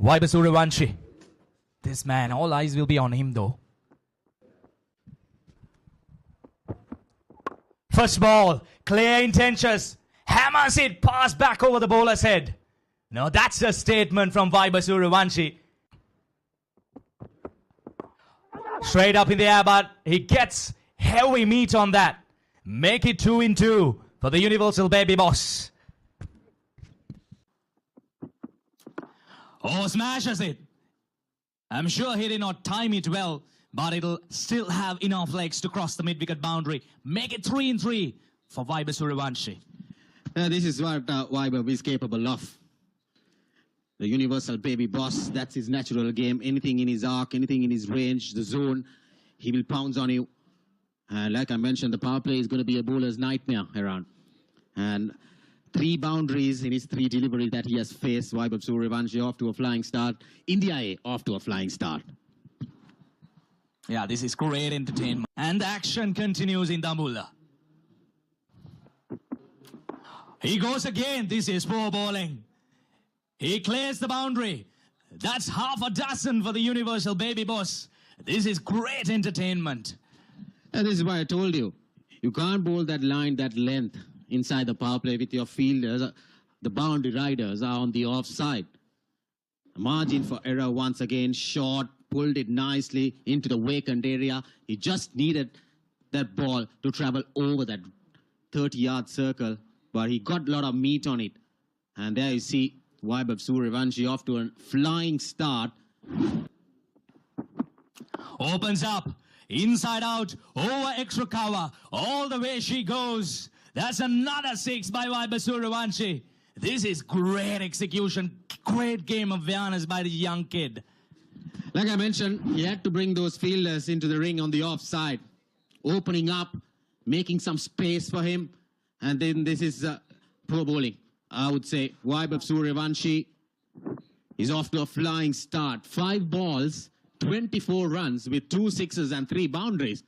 Viber sooryavanshi. This man, all eyes will be on him though. First ball, clear intentions. Hammers it, pass back over the bowler's head. No, that's a statement from Viber sooryavanshi. Straight up in the air, but he gets heavy meat on that. Make it 2-2 for the Universal Baby Boss. Oh, smashes it. I'm sure he did not time it well, but it'll still have enough legs to cross the mid-wicket boundary. Make it 3-3 for Viber sooryavanshi. This is what Viber is capable of. The Universal Baby Boss, that's his natural game. Anything in his arc, anything in his range, the zone, he will pounce on you. And like I mentioned, the power play is going to be a bowler's nightmare around. And 3 boundaries in his 3 deliveries that he has faced. Viber sooryavanshi off to a flying start. India A off to a flying start. Yeah, this is great entertainment. And the action continues in Dambulla. He goes again. This is poor bowling. He clears the boundary. That's half a dozen for the Universal Baby Boss. This is great entertainment. And this is why I told you. You can't bowl that line, that length inside the power play with your fielders. The boundary riders are on the offside. Margin for error once again. Short, pulled it nicely into the vacant area. He just needed that ball to travel over that 30-yard circle. But he got a lot of meat on it. And there you see Viber sooryavanshi off to a flying start. Opens up, inside out, over extra cover, all the way she goes. That's another 6 by Viber sooryavanshi. This is great execution, great game of awareness by the young kid. Like I mentioned, he had to bring those fielders into the ring on the offside, opening up, making some space for him. And then this is poor bowling. I would say Viber sooryavanshi is off to a flying start. 5 balls, 24 runs with 2 sixes and 3 boundaries.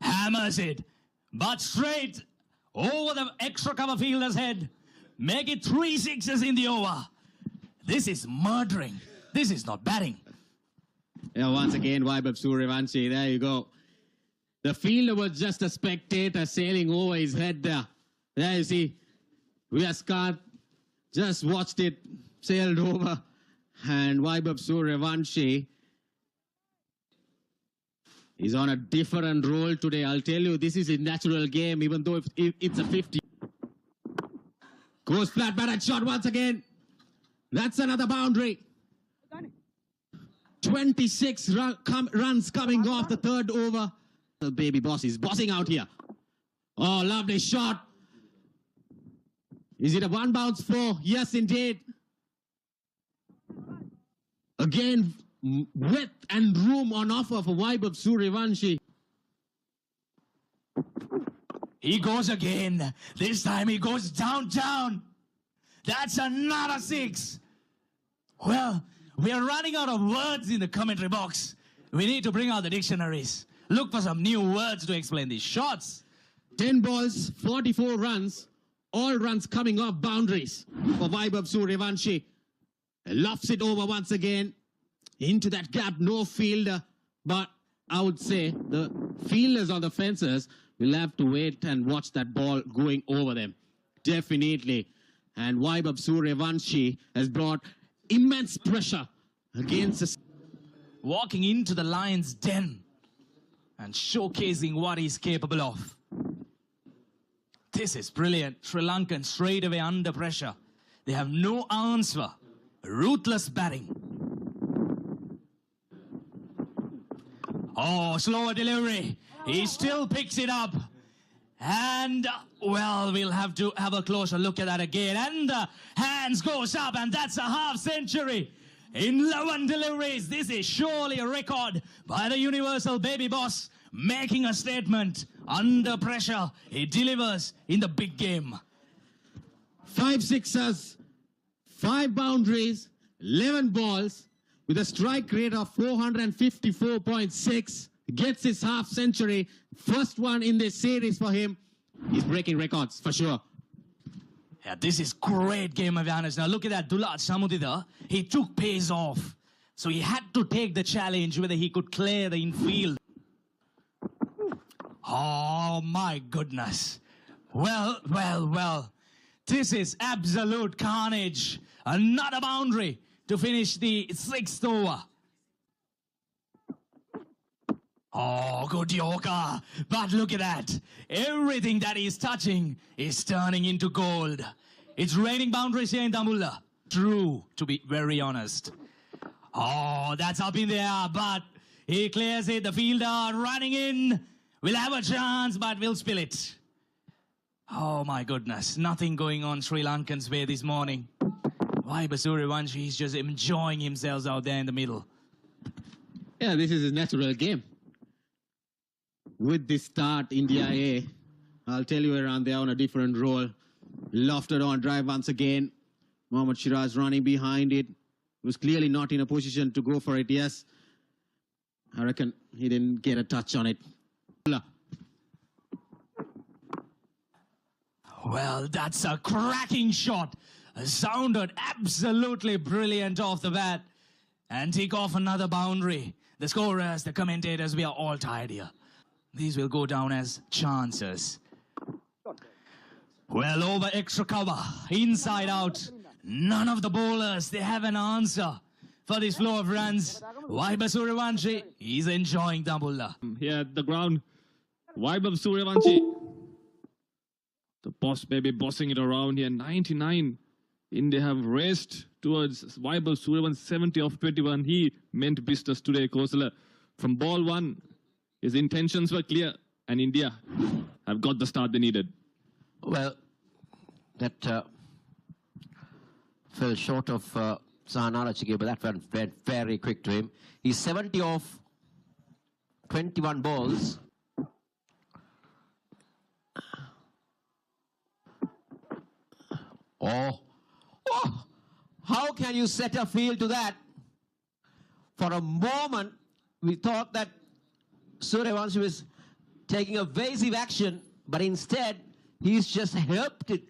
Hammers it, but straight over the extra cover fielder's head. Make it 3 sixes in the over. This is murdering. This is not batting. Yeah, once again, Viber sooryavanshi. There you go. The fielder was just a spectator sailing over his head there. There you see, Scott just watched it, sailed over, and Viber sooryavanshi is on a different role today. I'll tell you, this is a natural game, even though it's a 50. Goes flat batted shot once again. That's another boundary. 26 runs coming off the 3rd over. The Baby Boss is bossing out here. Oh, lovely shot. Is it a 1 bounce 4? Yes, indeed. Again, width and room on offer for Viber sooryavanshi. He goes again. This time he goes down. That's another 6. Well, we are running out of words in the commentary box. We need to bring out the dictionaries. Look for some new words to explain these shots. 10 balls, 44 runs. All runs coming off boundaries for Viber sooryavanshi. Lofts it over once again. Into that gap, no fielder. But I would say the fielders on the fences will have to wait and watch that ball going over them. Definitely. And Viber sooryavanshi has brought immense pressure against us. Walking into the lion's den and showcasing what he's capable of. This is brilliant. Sri Lankan straight away under pressure. They have no answer. Ruthless batting. Oh, slower delivery. He still picks it up. And, well, we'll have to have a closer look at that again. And the hands goes up, and that's a half century. In 11 deliveries, this is surely a record by the Universal Baby Boss, making a statement. Under pressure, he delivers in the big game. 5 sixes, 5 boundaries, 11 balls with a strike rate of 454.6. Gets his half century. First one in this series for him. He's breaking records for sure. Yeah, this is great game of awareness. Now look at that, Dulat Samudida. He took pace off. So he had to take the challenge whether he could clear the infield. Oh my goodness. Well. This is absolute carnage. Another boundary to finish the 6th over. Oh, good yoga. But look at that. Everything that he's touching is turning into gold. It's raining boundaries here in Dambulla. True, to be very honest. Oh, that's up in the air, but he clears it. The fielder running in. We'll have a chance, but we'll spill it. Oh my goodness, nothing going on Sri Lankan's way this morning. Why sooryavanshi, he's just enjoying himself out there in the middle. Yeah, this is a natural game. With this start, India A, I'll tell you around there on a different role. Lofted on drive once again. Mohammad Shiraz running behind it. Was clearly not in a position to go for it, yes. I reckon he didn't get a touch on it. Well, that's a cracking shot. Sounded absolutely brilliant off the bat. And take off another boundary. The scorers, the commentators, we are all tired here. These will go down as chances. Well, over extra cover, inside out. None of the bowlers, they have an answer for this flow of runs. Vaibhav Sooryavanshi, he's enjoying Dambulla. Here at the ground, Vaibhav Sooryavanshi. The boss baby bossing it around here. 99. India have raced towards Vaibhav Sooryavanshi, 70 of 21. He meant business today, Kosala. From ball 1, his intentions were clear, and India have got the start they needed. Well, that fell short of Sahanara Chige, but that went very quick to him. He's 70 of 21 balls. Oh, how can you set a field to that? For a moment, we thought that Sooryavanshi was taking evasive action, but instead, he's just helped it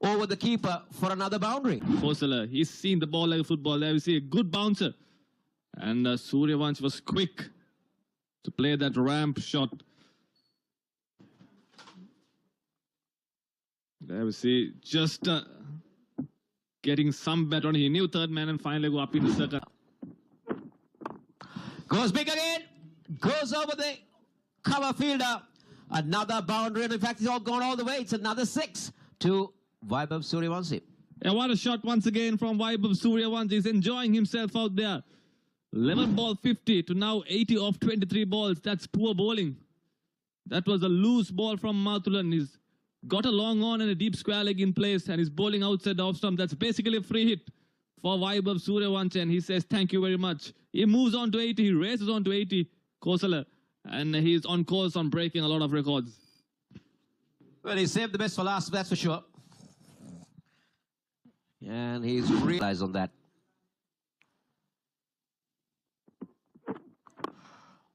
over the keeper for another boundary. Kosala, he's seen the ball like a football. There we see a good bouncer. And Sooryavanshi was quick to play that ramp shot. There we see just getting some bet on. He knew third man and finally go up in the circle. Goes big again. Goes over the cover fielder. Another boundary. And in fact, it's all gone all the way. It's another 6 to Vaibhav Sooryavanshi. Yeah, what a shot once again from Vaibhav Sooryavanshi. He's enjoying himself out there. 11 ball 50 to now 80 off 23 balls. That's poor bowling. That was a loose ball from Mathulan. He's got a long on and a deep square leg in place, and he's bowling outside the off stump. That's basically a free hit for Vaibhav Sooryavanshi, and he says thank you very much. He moves on to 80. He races on to 80. Kosala, and he's on course on breaking a lot of records. Well, he saved the best for last, that's for sure. And he's realized on that.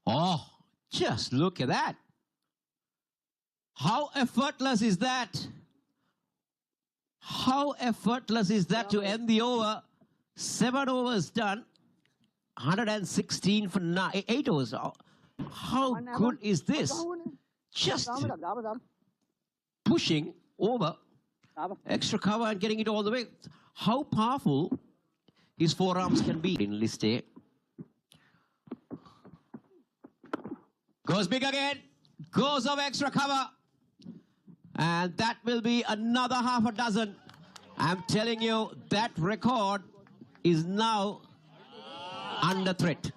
Oh, just look at that. How effortless is that? How effortless is that to end the over? 7 overs done. 116 for 8 overs. How good is this? Just pushing over extra cover and getting it all the way. How powerful his forearms can be in list A. Goes big again. Goes over extra cover. And that will be another half a dozen. I'm telling you, that record is now under threat.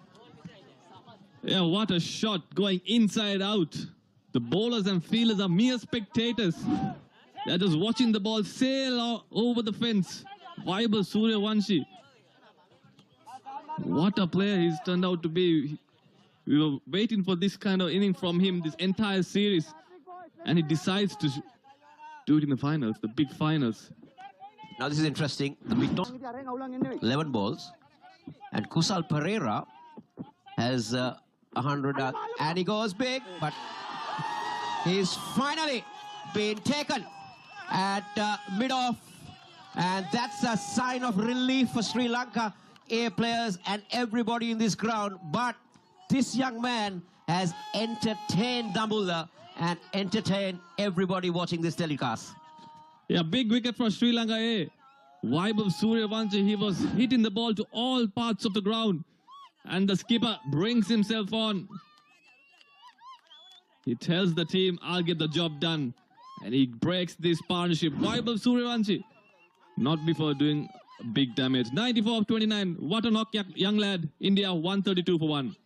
Yeah, what a shot going inside out. The bowlers and fielders are mere spectators. They're just watching the ball sail over the fence. Vaibhav Sooryavanshi. What a player he's turned out to be. We were waiting for this kind of inning from him this entire series. And he decides to do it in the finals, the big finals. Now this is interesting. The mid 11 balls. And Kusal Pereira has 100. And he goes big. But he's finally been taken at mid-off And that's a sign of relief for Sri Lanka A players and everybody in this ground. But this young man has entertained Dambulla and entertained everybody watching this telecast. Yeah, big wicket for Sri Lanka A. Vaibhav Sooryavanshi, he was hitting the ball to all parts of the ground. And the skipper brings himself on. He tells the team, I'll get the job done. And he breaks this partnership. Vaibhav Sooryavanshi, not before doing big damage. 94 of 29. What a knock, young lad. India 132 for 1.